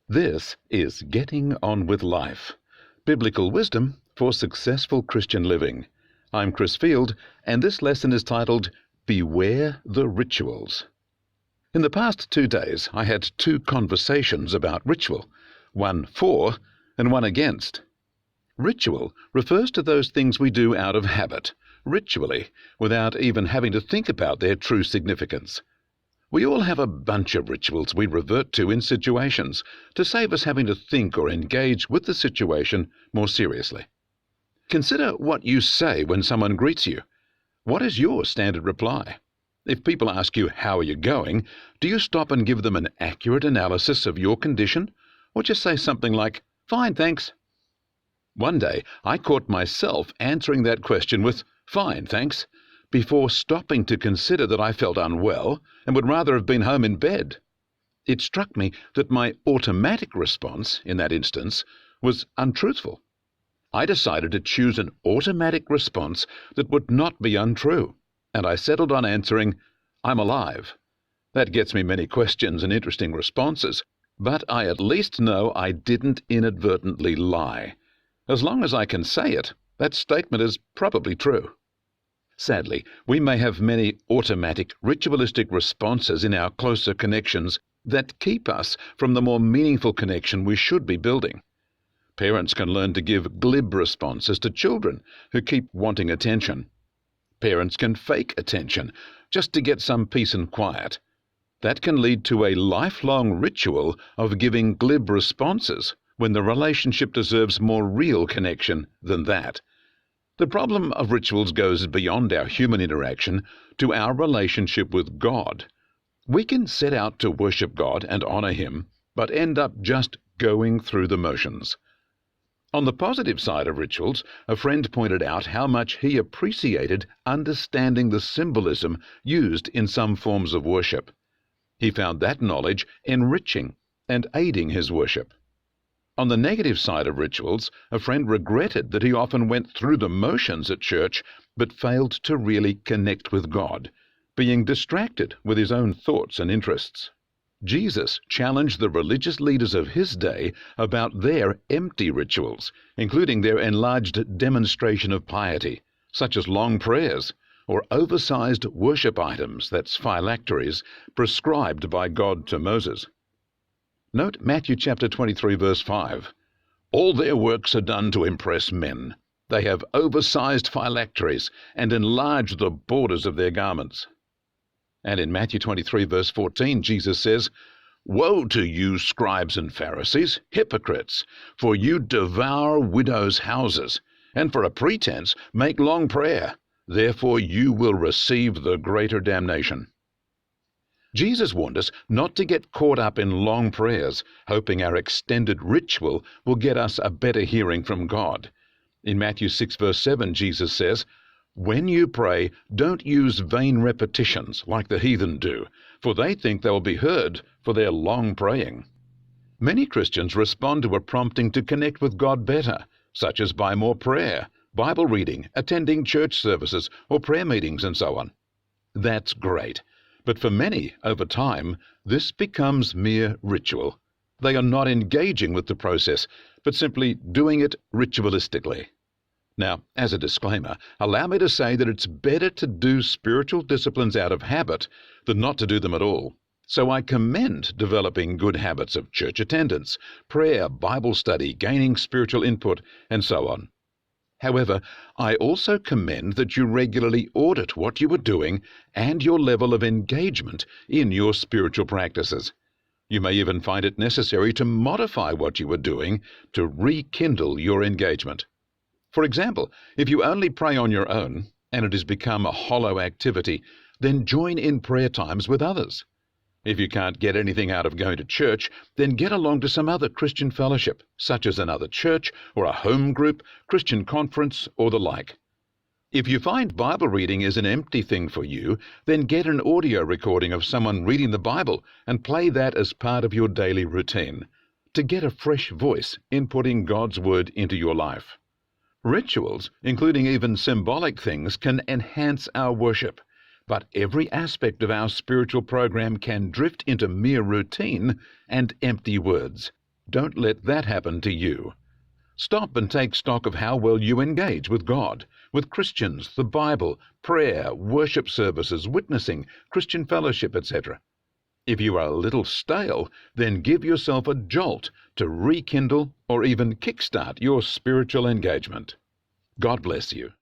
This is Getting On With Life, Biblical Wisdom for Successful Christian Living. I'm Chris Field, and this lesson is titled, Beware the Rituals. In the past 2 days, I had 2 conversations about ritual, one for and one against. Ritual refers to those things we do out of habit, ritually, without even having to think about their true significance. We all have a bunch of rituals we revert to in situations to save us having to think or engage with the situation more seriously. Consider what you say when someone greets you. What is your standard reply? If people ask you, "How are you going?" do you stop and give them an accurate analysis of your condition, or just say something like, "Fine, thanks"? One day, I caught myself answering that question with, "Fine, thanks," before stopping to consider that I felt unwell and would rather have been home in bed. It struck me that my automatic response in that instance was untruthful. I decided to choose an automatic response that would not be untrue, and I settled on answering, "I'm alive." That gets me many questions and interesting responses, but I at least know I didn't inadvertently lie. As long as I can say it, that statement is probably true. Sadly, we may have many automatic, ritualistic responses in our closer connections that keep us from the more meaningful connection we should be building. Parents can learn to give glib responses to children who keep wanting attention. Parents can fake attention just to get some peace and quiet. That can lead to a lifelong ritual of giving glib responses when the relationship deserves more real connection than that. The problem of rituals goes beyond our human interaction to our relationship with God. We can set out to worship God and honor Him, but end up just going through the motions. On the positive side of rituals, a friend pointed out how much he appreciated understanding the symbolism used in some forms of worship. He found that knowledge enriching and aiding his worship. On the negative side of rituals, a friend regretted that he often went through the motions at church but failed to really connect with God, being distracted with his own thoughts and interests. Jesus challenged the religious leaders of his day about their empty rituals, including their enlarged demonstration of piety, such as long prayers or oversized worship items, that's phylacteries, prescribed by God to Moses. Note Matthew chapter 23, verse 5. All their works are done to impress men. They have oversized phylacteries and enlarged the borders of their garments. And in Matthew 23, verse 14, Jesus says, "Woe to you, scribes and Pharisees, hypocrites! For you devour widows' houses, and for a pretense make long prayer. Therefore you will receive the greater damnation." Jesus warned us not to get caught up in long prayers, hoping our extended ritual will get us a better hearing from God. In Matthew 6, verse 7, Jesus says, "When you pray, don't use vain repetitions like the heathen do, for they think they will be heard for their long praying." Many Christians respond to a prompting to connect with God better, such as by more prayer, Bible reading, attending church services or prayer meetings, and so on. That's great. But for many, over time, this becomes mere ritual. They are not engaging with the process, but simply doing it ritualistically. Now, as a disclaimer, allow me to say that it's better to do spiritual disciplines out of habit than not to do them at all. So I commend developing good habits of church attendance, prayer, Bible study, gaining spiritual input, and so on. However, I also commend that you regularly audit what you are doing and your level of engagement in your spiritual practices. You may even find it necessary to modify what you are doing to rekindle your engagement. For example, if you only pray on your own and it has become a hollow activity, then join in prayer times with others. If you can't get anything out of going to church, then get along to some other Christian fellowship, such as another church or a home group, Christian conference, or the like. If you find Bible reading is an empty thing for you, then get an audio recording of someone reading the Bible and play that as part of your daily routine, to get a fresh voice inputting God's Word into your life. Rituals, including even symbolic things, can enhance our worship. But every aspect of our spiritual program can drift into mere routine and empty words. Don't let that happen to you. Stop and take stock of how well you engage with God, with Christians, the Bible, prayer, worship services, witnessing, Christian fellowship, etc. If you are a little stale, then give yourself a jolt to rekindle or even kickstart your spiritual engagement. God bless you.